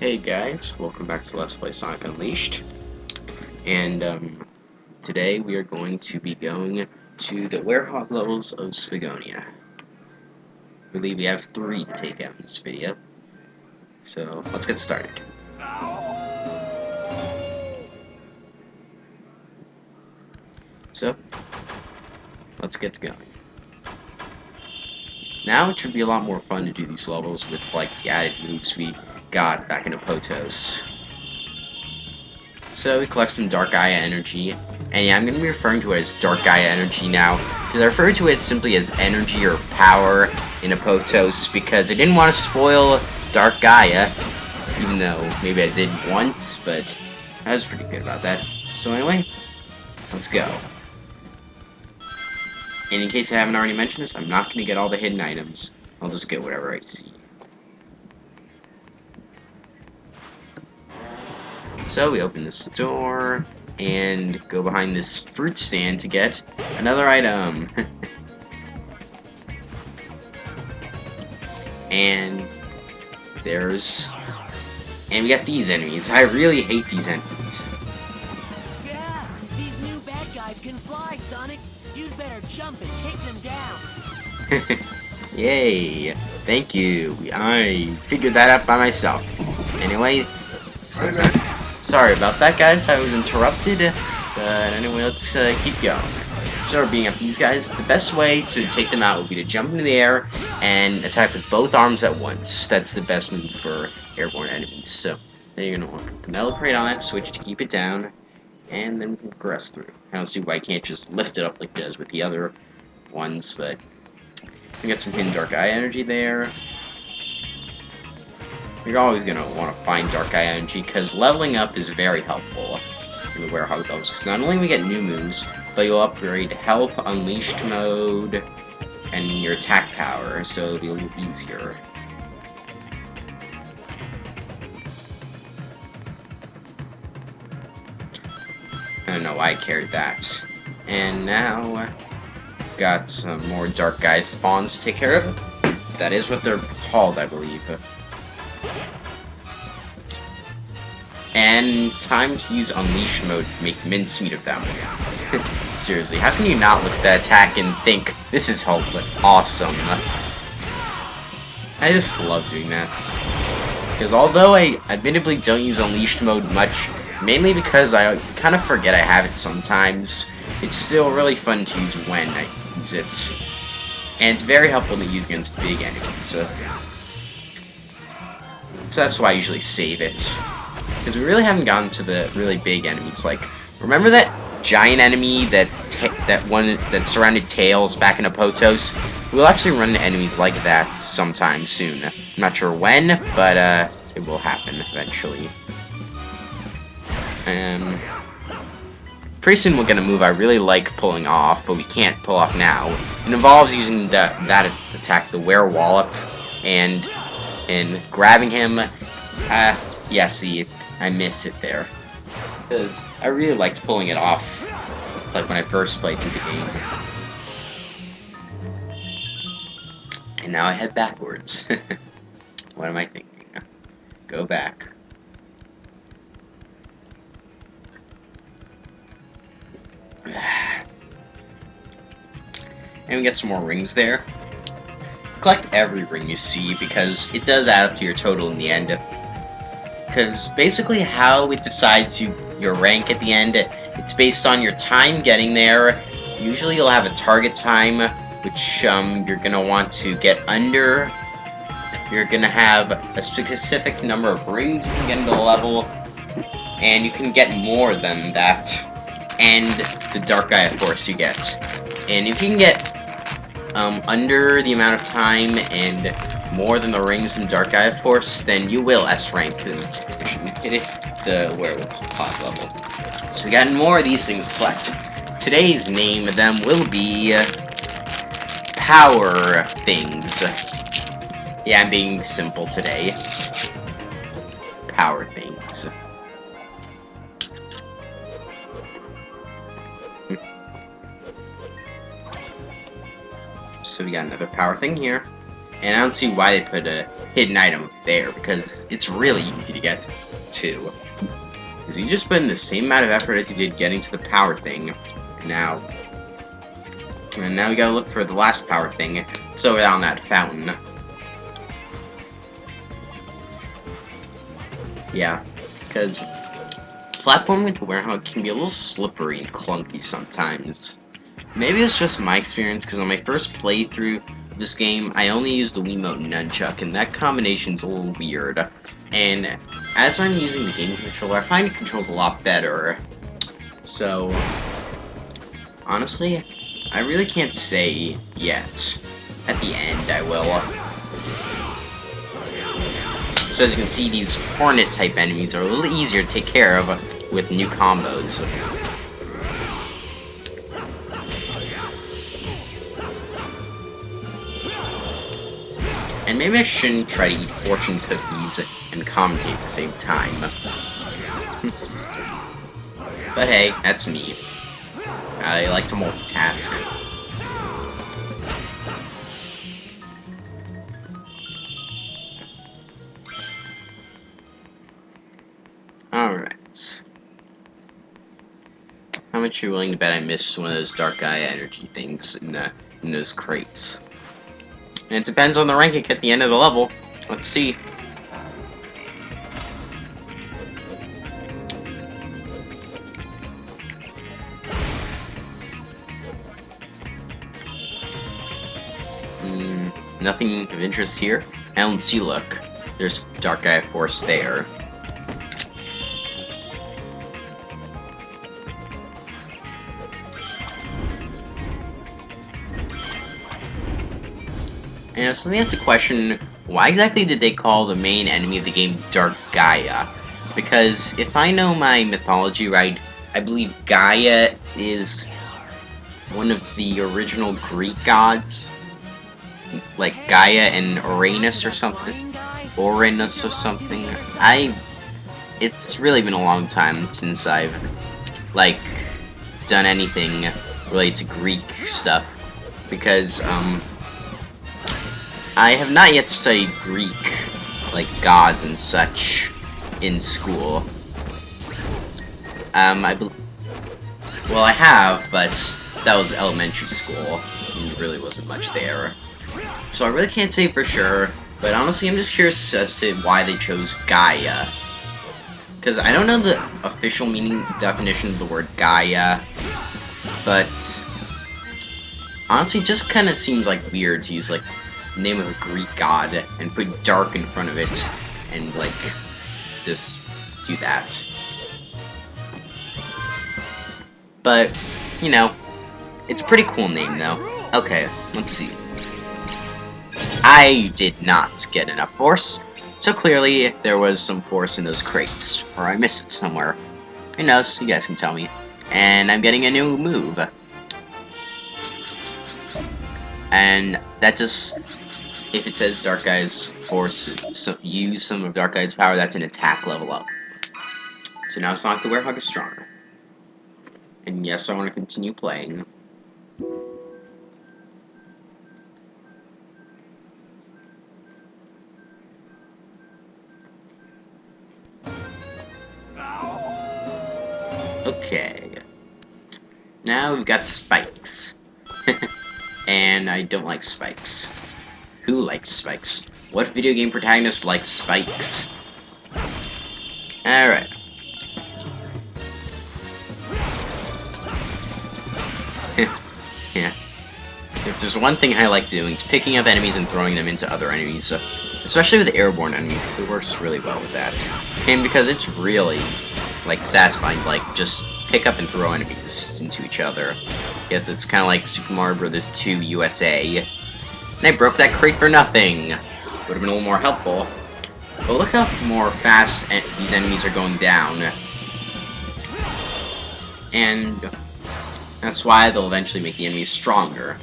Hey guys, welcome back to Let's Play Sonic Unleashed. And today we are going to be going to the werehog levels of Spagonia. I believe we have 3 to take out in this video. So let's get started. So let's get going. Now it should be a lot more fun to do these levels with like the added moves we got back into Potos. So we collect some Dark Gaia energy, and yeah, I'm going to be referring to it as Dark Gaia energy now, because I refer to it simply as energy or power in a Potos, because I didn't want to spoil Dark Gaia, even though maybe I did once, but I was pretty good about that. So anyway, let's go. And in case I haven't already mentioned this, I'm not going to get all the hidden items. I'll just get whatever I see. So we open this door and go behind this fruit stand to get another item. And we got these enemies. I really hate these enemies. Yeah, these new bad guys can fly, Sonic. You'd better jump and take them down. Yay! Thank you. I figured that out by myself. Anyway, sorry about that, guys. I was interrupted. But anyway, let's keep going. So we're beating up these guys. The best way to take them out would be to jump into the air and attack with both arms at once. That's the best move for airborne enemies. So then you're going to want the metal crate on that switch to keep it down, and then we can progress through. I don't see why I can't just lift it up like this with the other ones, but we got some hidden Dark Eye energy there. You're always going to want to find Dark Eye energy, because leveling up is very helpful in the werehog levels, because not only we get new moves, but you'll upgrade health, unleashed mode, and your attack power, so it'll be a little easier. I don't know why I carried that. And now, got some more Dark Gaia spawns to take care of. That is what they're called, I believe. And time to use Unleash mode to make mincemeat of them. Seriously, how can you not look at that attack and think, this is awesome? I just love doing that. Because although I admittedly don't use Unleashed mode much, mainly because I kind of forget I have it sometimes, it's still really fun to use when I use it. And it's very helpful to use against big enemies. So that's why I usually save it. Because we really haven't gotten to the really big enemies. Like, remember that giant enemy that surrounded Tails back in Potos? We'll actually run into enemies like that sometime soon. I'm not sure when, but it will happen eventually. Pretty soon we'll get a move I really like pulling off, but we can't pull off now. It involves using that attack, the Werewallop, and grabbing him. Yeah, see, I miss it there. Because I really liked pulling it off, like when I first played through the game. And now I head backwards. What am I thinking? Go back. And we get some more rings there. Collect every ring you see, because it does add up to your total in the end. Because basically how it decides your rank at the end, it's based on your time getting there. Usually you'll have a target time, which you're going to want to get under. You're going to have a specific number of rings you can get into the level, and you can get more than that, and the Dark Gaia Force you get. And if you can get under the amount of time and more than the rings in Dark Gaia Force, then you will S-rank the werewolf level. So we got more of these things to collect. Today's name of them will be Power Things. Yeah, I'm being simple today. Power Things. So we got another power thing here. And I don't see why they put a hidden item there, because it's really easy to get to. Because you just put in the same amount of effort as you did getting to the power thing. And now we gotta look for the last power thing. It's over on that fountain. Yeah, because platforming with the werehog can be a little slippery and clunky sometimes. Maybe it's just my experience, because on my first playthrough of this game, I only used the Wiimote and Nunchuck, and that combination's a little weird. And as I'm using the game controller, I find it controls a lot better. So, honestly, I really can't say yet. At the end, I will. So as you can see, these Hornet-type enemies are a little easier to take care of with new combos. And maybe I shouldn't try to eat fortune cookies and commentate at the same time. But hey, that's me. I like to multitask. Alright. How much are you willing to bet I missed one of those Dark Gaia energy things in those crates? And it depends on the ranking at the end of the level. Let's see. Nothing of interest here. I don't see, look. There's Dark Gaia Force there. And so we have to question, why exactly did they call the main enemy of the game Dark Gaia? Because if I know my mythology right, I believe Gaia is one of the original Greek gods. Like Gaia and Uranus or something. Uranus or something. It's really been a long time since I've, like, done anything related to Greek stuff. Because, I have not yet studied Greek, like gods and such, in school. Well, I have, but that was elementary school, and there really wasn't much there. So I really can't say for sure, but honestly I'm just curious as to why they chose Gaia. Because I don't know the official definition of the word Gaia, but honestly it just kind of seems like weird to use, like, name of a Greek god and put dark in front of it and, like, just do that. But, you know, it's a pretty cool name though. Okay, let's see. I did not get enough force, so clearly there was some force in those crates, or I missed it somewhere. Who knows, you guys can tell me. And I'm getting a new move. And that just, if it says Dark Gaia's force, so use some of Dark Gaia's power, that's an attack level up. So now Sonic the Werehog is stronger. And yes, I want to continue playing. Okay. Now we've got spikes. And I don't like spikes. Who likes spikes? What video game protagonist likes spikes? Alright. Yeah. If there's one thing I like doing, it's picking up enemies and throwing them into other enemies. Especially with airborne enemies, because it works really well with that. And because it's really, like, satisfying to, like, just pick up and throw enemies into each other. Yes, it's kind of like Super Mario Bros. 2 USA. And I broke that crate for nothing! Would have been a little more helpful. But look how more fast these enemies are going down. And that's why they'll eventually make the enemies stronger.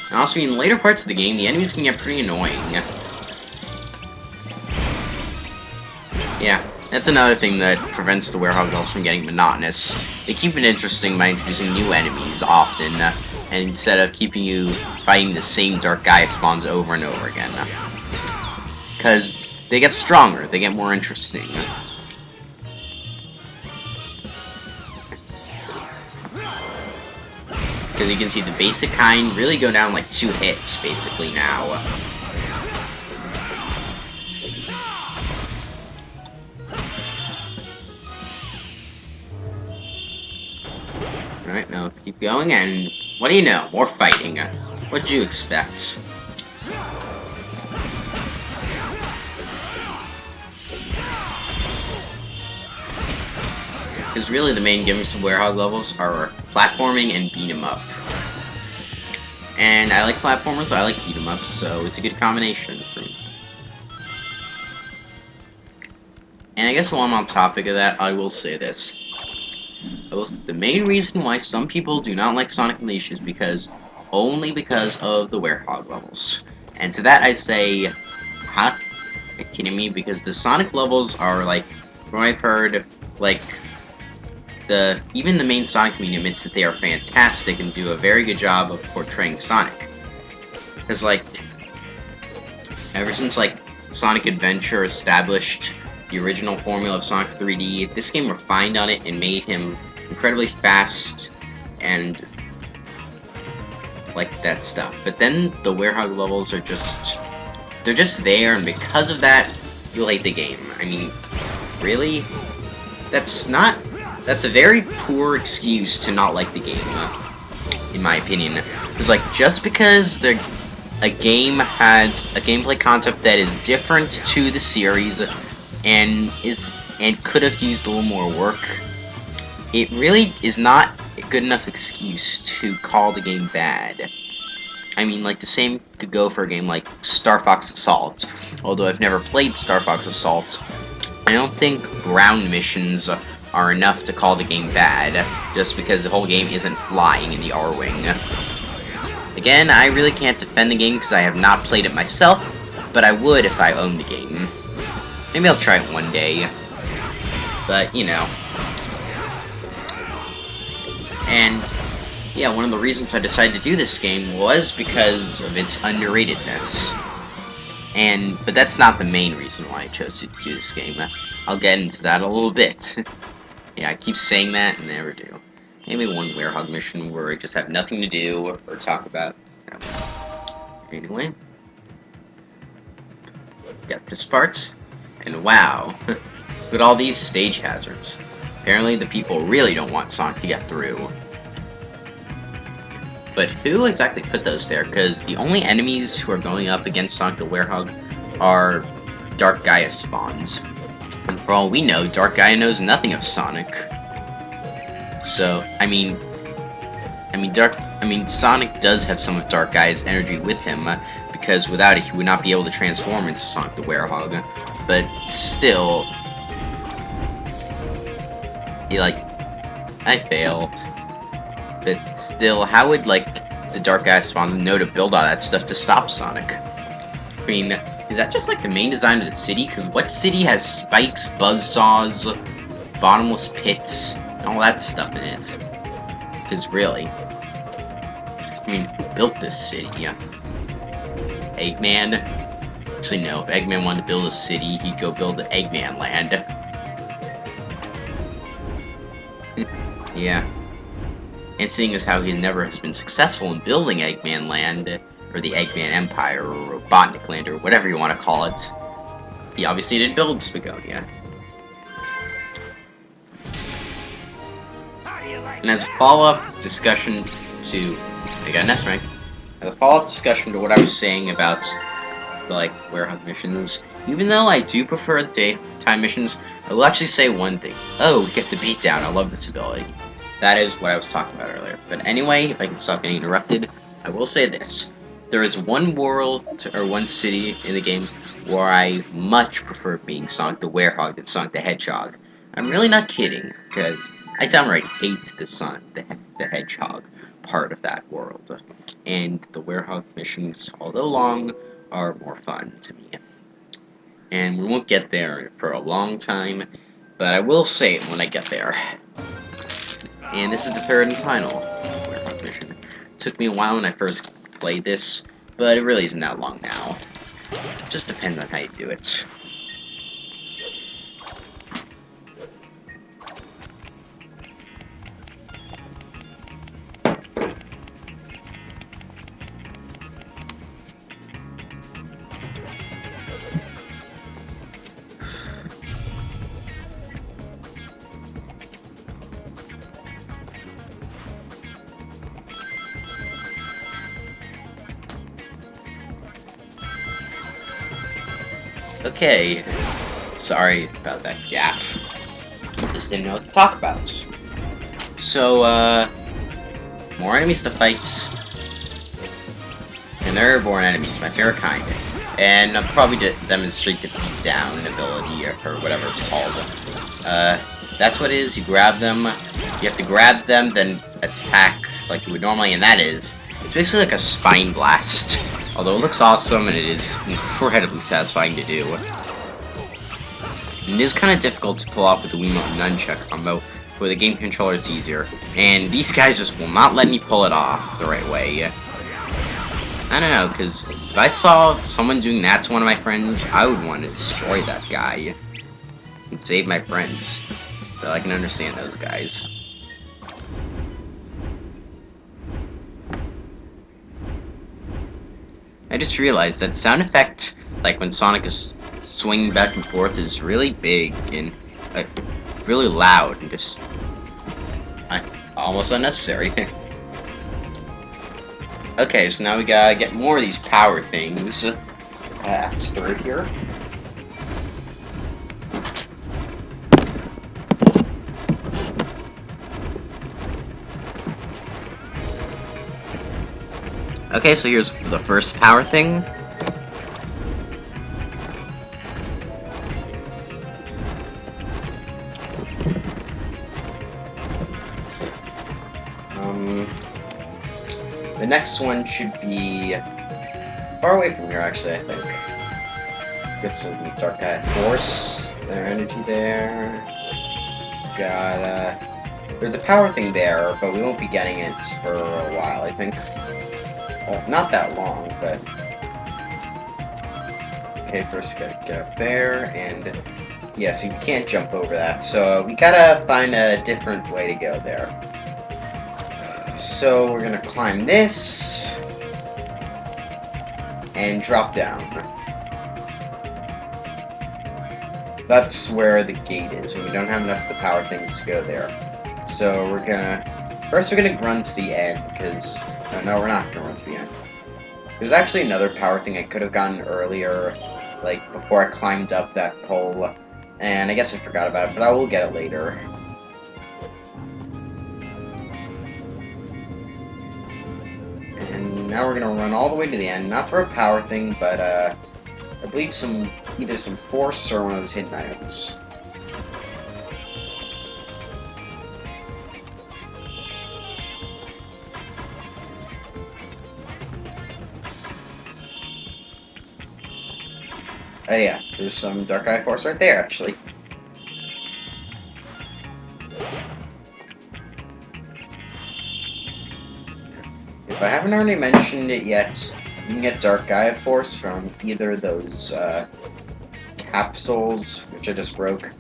And also, in later parts of the game, the enemies can get pretty annoying. Yeah, that's another thing that prevents the werehog levels from getting monotonous. They keep it interesting by introducing new enemies often, and instead of keeping you fighting the same dark guy spawns over and over again. Because they get stronger, they get more interesting. Because you can see the basic kind really go down like 2 hits, basically, now. Alright, now let's keep going, and what do you know? More fighting. What did you expect? Because really the main gimmicks of werehog levels are platforming and beat 'em up. And I like platformers, I like beat 'em ups, so it's a good combination for me. And I guess while I'm on topic of that, I will say this. The main reason why some people do not like Sonic Unleashed is only because of the werehog levels. And to that I say, huh? Are you kidding me? Because the Sonic levels are, like, from what I've heard, like, even the main Sonic community admits that they are fantastic and do a very good job of portraying Sonic. Because, like, ever since, like, Sonic Adventure established the original formula of Sonic 3D, this game refined on it and made him incredibly fast and like that stuff. But then the werehog levels are they're just there, and because of that, you'll hate the game. I mean, really? That's a very poor excuse to not like the game, in my opinion. Because, like, just because a game has a gameplay concept that is different to the series and could have used a little more work, it really is not a good enough excuse to call the game bad. I mean, like, the same could go for a game like Star Fox Assault. Although I've never played Star Fox Assault, I don't think ground missions are enough to call the game bad, just because the whole game isn't flying in the R-Wing. Again, I really can't defend the game because I have not played it myself, but I would if I owned the game. Maybe I'll try it one day, but, you know. And, yeah, one of the reasons I decided to do this game was because of its underratedness. But that's not the main reason why I chose to do this game. I'll get into that a little bit. Yeah, I keep saying that and never do. Maybe one werehog mission where I just have nothing to do or talk about. Anyway. Got this part. And wow. Look at all these stage hazards. Apparently the people really don't want Sonic to get through. But who exactly put those there? Because the only enemies who are going up against Sonic the Werehog are Dark Gaia spawns. And for all we know, Dark Gaia knows nothing of Sonic. So, I mean, Sonic does have some of Dark Gaia's energy with him, because without it, he would not be able to transform into Sonic the Werehog. But still, I failed. But still, how would, like, the Dark Gaia spawn know to build all that stuff to stop Sonic? I mean, is that just like the main design of the city? Because what city has spikes, buzzsaws, bottomless pits, and all that stuff in it? Because really, I mean, who built this city? Eggman? Actually, no. If Eggman wanted to build a city, he'd go build the Eggman Land. Yeah. And seeing as how he never has been successful in building Eggman Land, or the Eggman Empire, or Robotnik Land, or whatever you want to call it, he obviously didn't build Spagonia. And as a follow-up discussion to... I got an S rank. As a follow-up discussion to what I was saying about the, like, werehog missions, even though I do prefer the daytime missions, I will actually say one thing. Oh, get the beat down. I love this ability. That is what I was talking about earlier. But anyway, if I can stop getting interrupted, I will say this. There is one world, or one city in the game, where I much prefer being Sonic the Werehog than Sonic the Hedgehog. I'm really not kidding, because I downright hate the Sonic the Hedgehog part of that world. And the werehog missions, although long, are more fun to me. And we won't get there for a long time, but I will say it when I get there. And this is the third and final werehog mission. Took me a while when I first played this, but it really isn't that long now. Just depends on how you do it. Okay, sorry about that gap. Just didn't know what to talk about. So, more enemies to fight. And they're airborne enemies, my favorite kind. And I'll probably demonstrate the beatdown ability, or whatever it's called. That's what it is, you grab them, you have to grab them, then attack like you would normally, and it's basically like a spine blast. Although it looks awesome, and it is incredibly satisfying to do. And it is kind of difficult to pull off with the Wiimote nunchuck combo, where the game controller is easier. And these guys just will not let me pull it off the right way. I don't know, because if I saw someone doing that to one of my friends, I would want to destroy that guy. And save my friends. So I can understand those guys. I just realized that sound effect, like when Sonic is swinging back and forth, is really big and really loud and just almost unnecessary. Okay, so now we gotta get more of these power things passed through here. Okay, so here's the first power thing. The next one should be far away from here, actually, I think. Get some Dark Eye Force, their energy there. Got, there's a power thing there, but we won't be getting it for a while, I think. Well, not that long, but... Okay, first we gotta get up there, and... Yeah, so you can't jump over that, so we gotta find a different way to go there. So we're gonna climb this... and drop down. That's where the gate is, and we don't have enough of the power things to go there. So we're gonna... First we're gonna run to the end, because... No, we're not gonna run to the end. There's actually another power thing I could have gotten earlier, like, before I climbed up that pole, and I guess I forgot about it, but I will get it later. And now we're gonna run all the way to the end, not for a power thing, but, I believe either some force or one of those hidden items. Oh yeah, there's some Dark Eye Force right there, actually. If I haven't already mentioned it yet, you can get Dark Eye Force from either those capsules, which I just broke,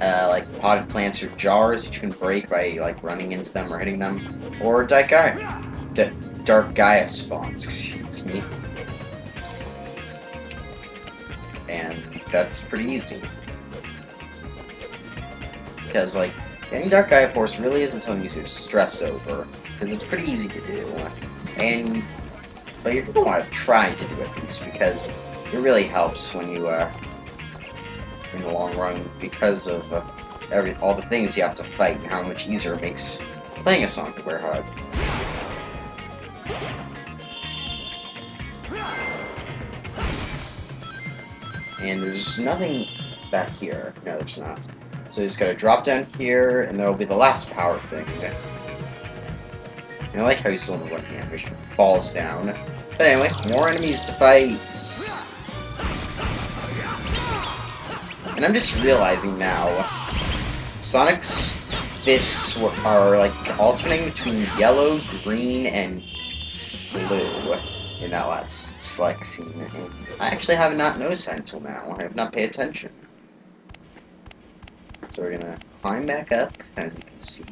like potted plants or jars that you can break by like running into them or hitting them, or Dark Gaia spawns, excuse me. And that's pretty easy. Because, like, getting Dark Eye Force really isn't something you should stress over, because it's pretty easy to do. But you're going to want to try to do it, at least, because it really helps when you, in the long run, because of all the things you have to fight and how much easier it makes playing a Sonic the Werehog. And there's nothing back here. No, there's not. So you just gotta drop down here, and there'll be the last power thing. And I like how he's still in the one animation. Falls down. But anyway, more enemies to fight. And I'm just realizing now, Sonic's fists are like alternating between yellow, green, and blue in that last select scene. And I actually have not noticed that until now. I have not paid attention. So we're gonna climb back up, as you can see,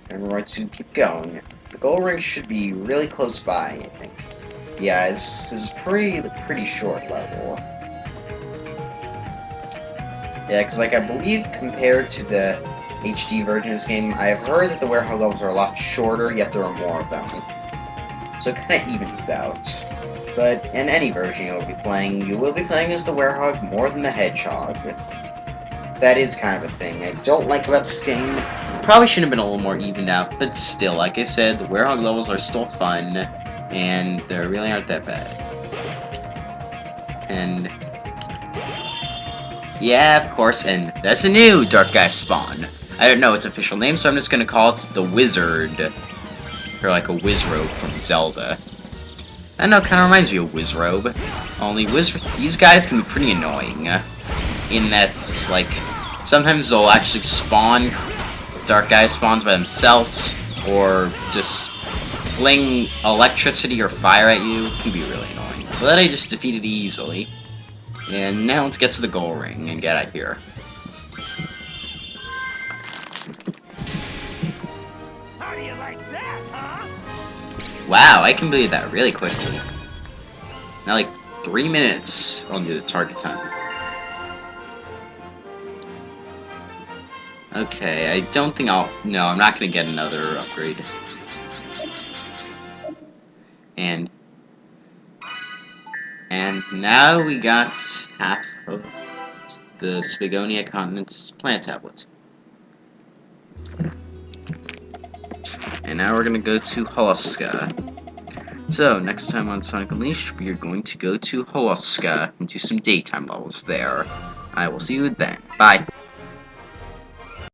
and we're going to keep going. The goal ring should be really close by, I think. Yeah, this is pretty short level. Yeah, because like I believe compared to the HD version of this game, I have heard that the werehog levels are a lot shorter, yet there are more of them. So it kind of evens out. But in any version you will be playing as the werehog more than the hedgehog. That is kind of a thing I don't like about this game. Probably should have been a little more evened out, but still, like I said, the werehog levels are still fun, and they really aren't that bad. And yeah, of course, and that's a new dark guy spawn. I don't know its official name, so I'm just gonna call it the Wizard. Or like a Wizrobe from Zelda. I know, it kinda reminds me of Wizrobe. Only these guys can be pretty annoying. In that, like, sometimes they'll actually spawn dark guy spawns by themselves, or just fling electricity or fire at you. It can be really annoying. But I just defeated it easily. And now let's get to the goal ring and get out of here. How do you like that, huh? Wow, I completed that really quickly. Now, like, 3 minutes on the target time. Okay, I don't think I'll... No, I'm not gonna get another upgrade. And now we got half of the Spagonia continent's plant tablet. And now we're gonna go to Holuska. So, next time on Sonic Unleashed, we are going to go to Holuska and do some daytime levels there. I will see you then. Bye.